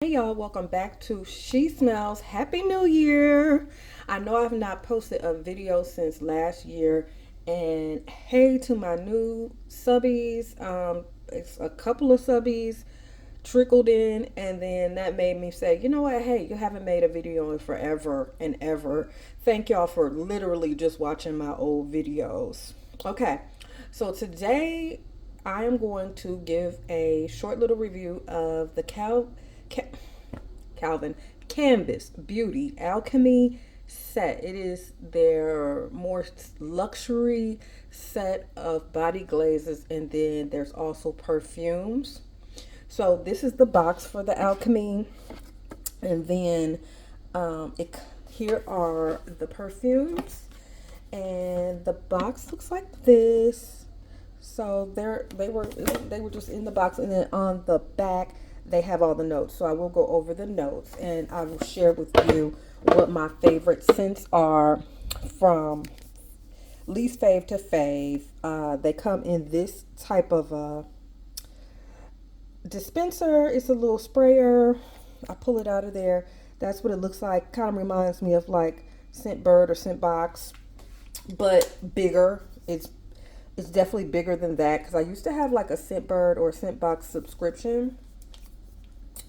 Hey y'all, welcome back to She Smells. Happy New Year! I know I've not posted a video since last year, and hey to my new subbies. It's a couple of subbies trickled in, and then that made me say, you know what? Hey, you haven't made a video in forever and ever. Thank y'all for literally just watching my old videos. Okay, so today I am going to give a short little review of the Ca- Calvin Canvas Beauty Alchemy set. It is their more luxury set of body glazes, and then there's also perfumes. So this is the box for the Alchemy, and then here are the perfumes, and the box looks like this. So they were just in the box, and then on the back they have all the notes. So I will go over the notes, and I will share with you what my favorite scents are from least fave to fave. They come in this type of dispenser. It's a little sprayer. I pull it out of there. That's what it looks like. Kind of reminds me of like Scent Bird or Scent Box, but bigger. It's definitely bigger than that, because I used to have like a Scent Bird or Scent Box subscription,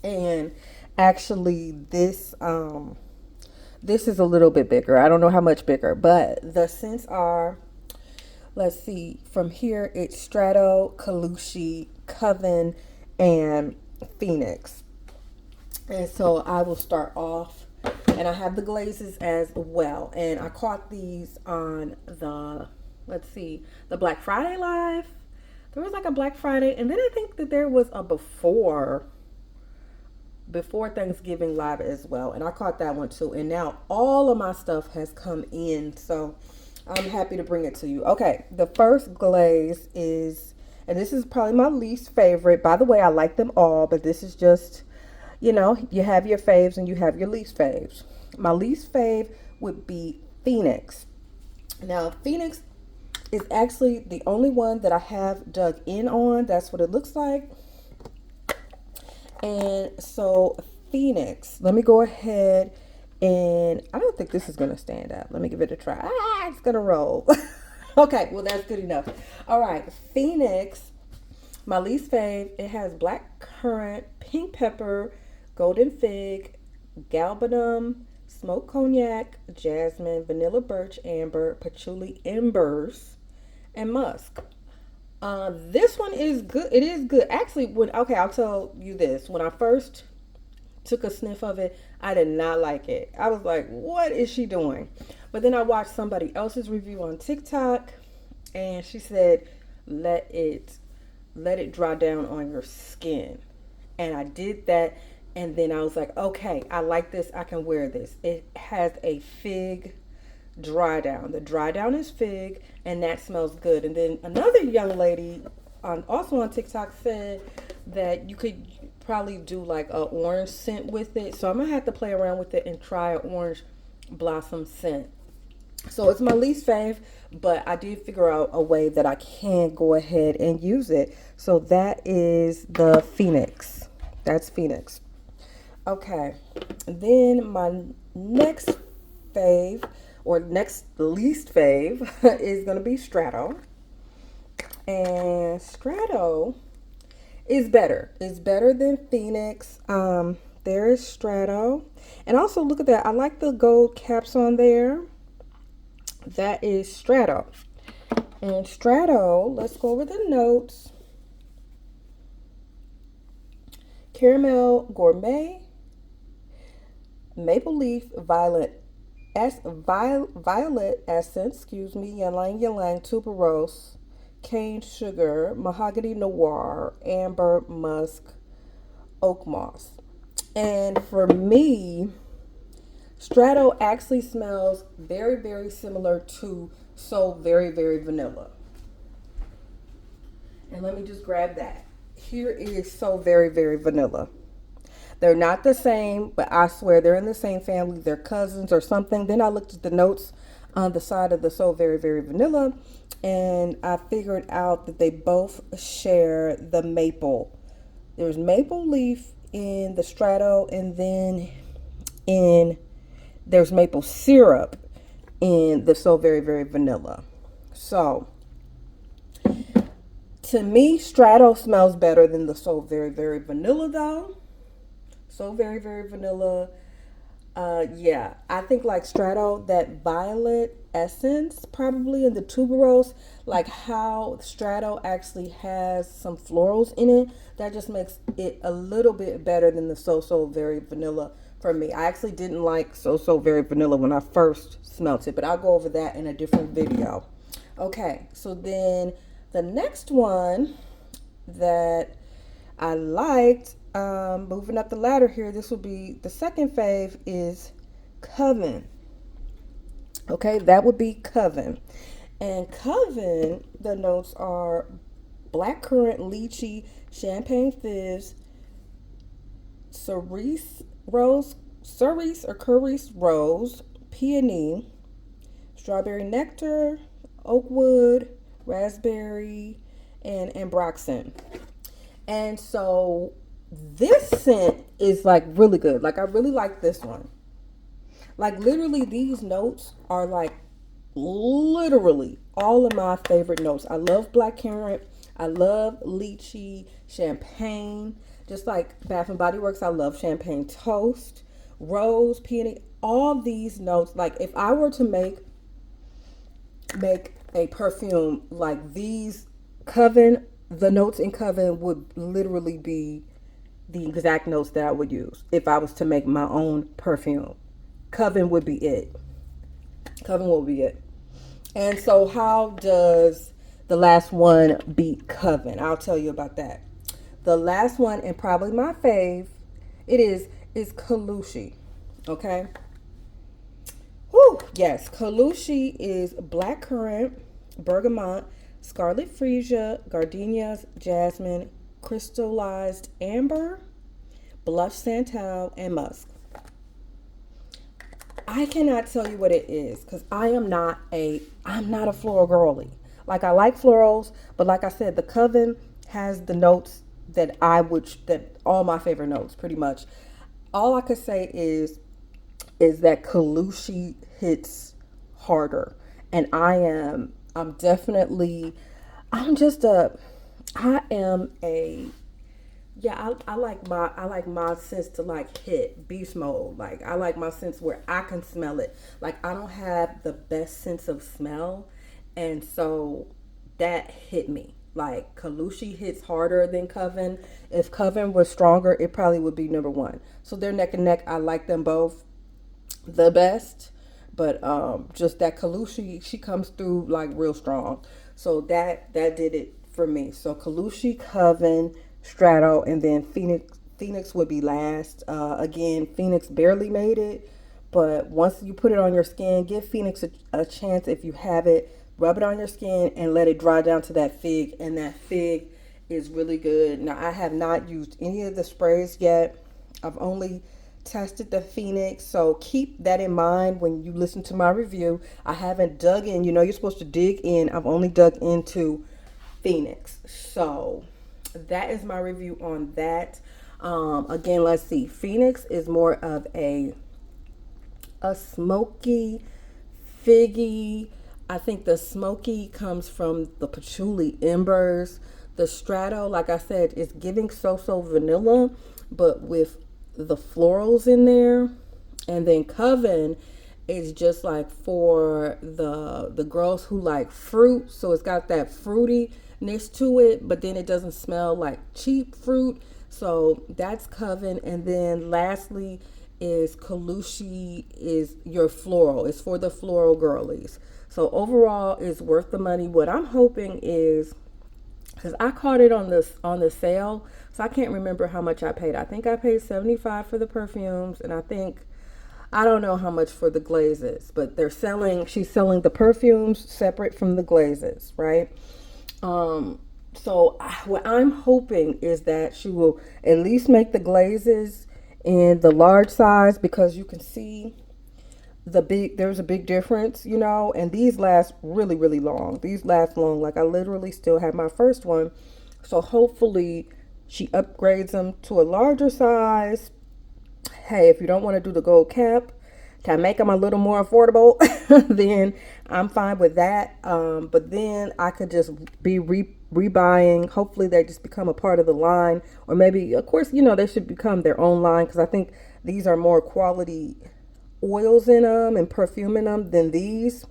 and actually this is a little bit bigger. I don't know how much bigger, but the scents are, let's see, from here it's Strato, Kalushi, Coven, and Phoenix. And so I will start off, and I have the glazes as well. And I caught these on the, let's see, the Black Friday live. There was like a Black Friday, and then I think that there was a before Thanksgiving live as well, and I caught that one too. And now all of my stuff has come in, so I'm happy to bring it to you. Okay, the first glaze is, and this is probably my least favorite. By the way, I like them all, but this is just, you have your faves and you have your least faves. My least fave would be Phoenix. Now, Phoenix is actually the only one that I have dug in on. That's what it looks like. And so Phoenix, let me go ahead, and I don't think this is going to stand up. Let me give it a try. It's going to roll. Okay, well, that's good enough. All right, Phoenix, my least fave, it has black currant, pink pepper, golden fig, galbanum, smoked cognac, jasmine, vanilla birch, amber, patchouli embers, and musk. This one is good. It is good. Actually, I'll tell you this. When I first took a sniff of it, I did not like it. I was like, what is she doing? But then I watched somebody else's review on TikTok, and she said, let it dry down on your skin. And I did that, and then I was like, okay, I like this. I can wear this. It has a fig dry down. The dry down is fig, and that smells good. And then another young lady also on TikTok said that you could probably do like a orange scent with it. So I'm gonna have to play around with it and try an orange blossom scent. So it's my least fave, but I did figure out a way that I can go ahead and use it. So that is the Phoenix. That's Phoenix. Okay. Then my next fave, or next least fave, is going to be Strato. And Strato is better. It's better than Phoenix. There is Strato. And also look at that. I like the gold caps on there. That is Strato. And Strato, let's go over the notes. Caramel Gourmet, Maple Leaf Violet violet essence, ylang ylang, tuberose, cane sugar, mahogany noir, amber musk, oak moss. And for me, Strato actually smells very, very similar to So Very, Very Vanilla. And let me just grab that. Here is So Very, Very Vanilla. They're not the same, but I swear they're in the same family. They're cousins or something. Then I looked at the notes on the side of the So Very, Very Vanilla, and I figured out that they both share the maple. There's maple leaf in the Strato, and then in there's maple syrup in the So Very Very Vanilla. So to me, Strato smells better than the So Very Very Vanilla though. So Very Very Vanilla. Yeah, I think like Strato, that violet essence probably in the tuberose, like how Strato actually has some florals in it, that just makes it a little bit better than the So Very Vanilla for me. I actually didn't like So Very Vanilla when I first smelt it, but I'll go over that in a different video. Okay, so then the next one that I liked, moving up the ladder here, this will be the second fave, is Coven. Okay, that would be Coven. And Coven, the notes are blackcurrant, lychee, champagne fizz, cerise rose, peony, strawberry nectar, oakwood, raspberry, and ambroxan. And so this scent is like really good. Like I really like this one. Like literally these notes are like literally all of my favorite notes. I love blackcurrant. I love lychee, champagne. Just like Bath and Body Works, I love champagne toast, rose, peony. All these notes. Like if I were to make a perfume like these, Coven, the notes in Coven would literally be the exact notes that I would use if I was to make my own perfume. Coven would be it. Coven will be it. And so how does the last one beat Coven? I'll tell you about that. The last one, and probably my fave, is Kalushi. Okay. Whew, yes, Kalushi is blackcurrant, bergamot, scarlet freesia, gardenias, jasmine, crystallized amber, blush santal, and musk. I cannot tell you what it is because I'm not a floral girly. Like I like florals, but like I said, the Coven has the notes that all my favorite notes pretty much. All I could say is that Kalushi hits harder, and I'm definitely, I'm just a, I am a, yeah, I like my sense to like hit beast mode. Like I like my sense where I can smell it. Like I don't have the best sense of smell, and so that hit me. Like Kalushi hits harder than Coven. If Coven was stronger, it probably would be number one. So they're neck and neck. I like them both the best, but just that Kalushi, she comes through like real strong. So that did it for me. So Kalushi, Coven, Strato, and then Phoenix would be last. Again, Phoenix barely made it, but once you put it on your skin, give Phoenix a chance if you have it. Rub it on your skin and let it dry down to that fig, and that fig is really good. Now, I have not used any of the sprays yet. I've only tested the Phoenix, so keep that in mind when you listen to my review. I haven't dug in. You know, you're supposed to dig in. I've only dug into Phoenix. So that is my review on that. Again, let's see. Phoenix is more of a smoky, figgy. I think the smoky comes from the patchouli embers. The Strato, like I said, is giving so vanilla, but with the florals in there. And then Coven is just like for the girls who like fruit. So it's got that fruitiness to it, but then it doesn't smell like cheap fruit. So that's Coven. And then lastly is Kalushi is your floral. It's for the floral girlies. So overall, it's worth the money. What I'm hoping is, because I caught it on the sale, so I can't remember how much I paid. I think I paid $75 for the perfumes, and I don't know how much for the glazes, but she's selling the perfumes separate from the glazes, right? So what I'm hoping is that she will at least make the glazes in the large size, because you can see there's a big difference, you know, and these last really long. These last long. Like I literally still have my first one. So hopefully She upgrades them to a larger size. Hey, if you don't want to do the gold cap to make them a little more affordable, then I'm fine with that. But then I could just be rebuying. Hopefully, they just become a part of the line, or maybe, of course, they should become their own line because I think these are more quality oils in them and perfume in them than these.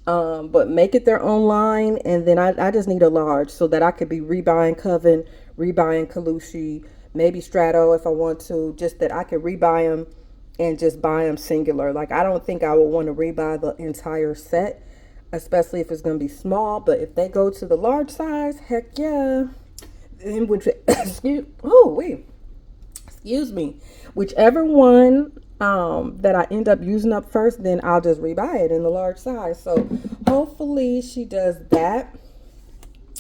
But make it their own line, and then I just need a large so that I could be rebuying Coven, rebuying Kalushi, maybe Strato if I want to, just that I could rebuy them and just buy them singular. Like, I don't think I would want to rebuy the entire set, especially if it's going to be small. But if they go to the large size, heck yeah. And which, excuse me, whichever one that I end up using up first, then I'll just rebuy it in the large size. So hopefully she does that.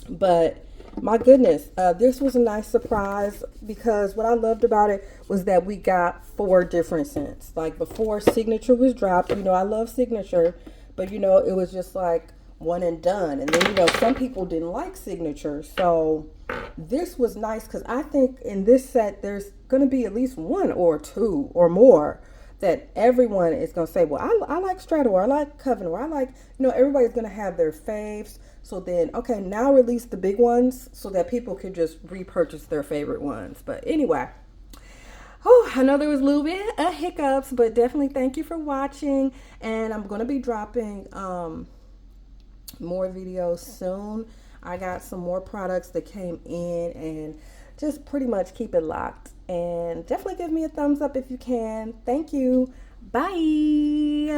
But my goodness, this was a nice surprise because what I loved about it was that we got 4 different scents. Like, before Signature was dropped, I love Signature, but it was just like one and done. And then some people didn't like Signature, so this was nice because I think in this set there's going to be at least 1 or 2 or more that everyone is going to say, well, I like Strato, or I like Coven, or I like, everybody's going to have their faves. So then, okay, now release the big ones so that people can just repurchase their favorite ones. But anyway, I know there was a little bit of hiccups, but definitely thank you for watching. And I'm going to be dropping more videos soon. I got some more products that came in, and just pretty much keep it locked. And definitely give me a thumbs up if you can. Thank you. Bye.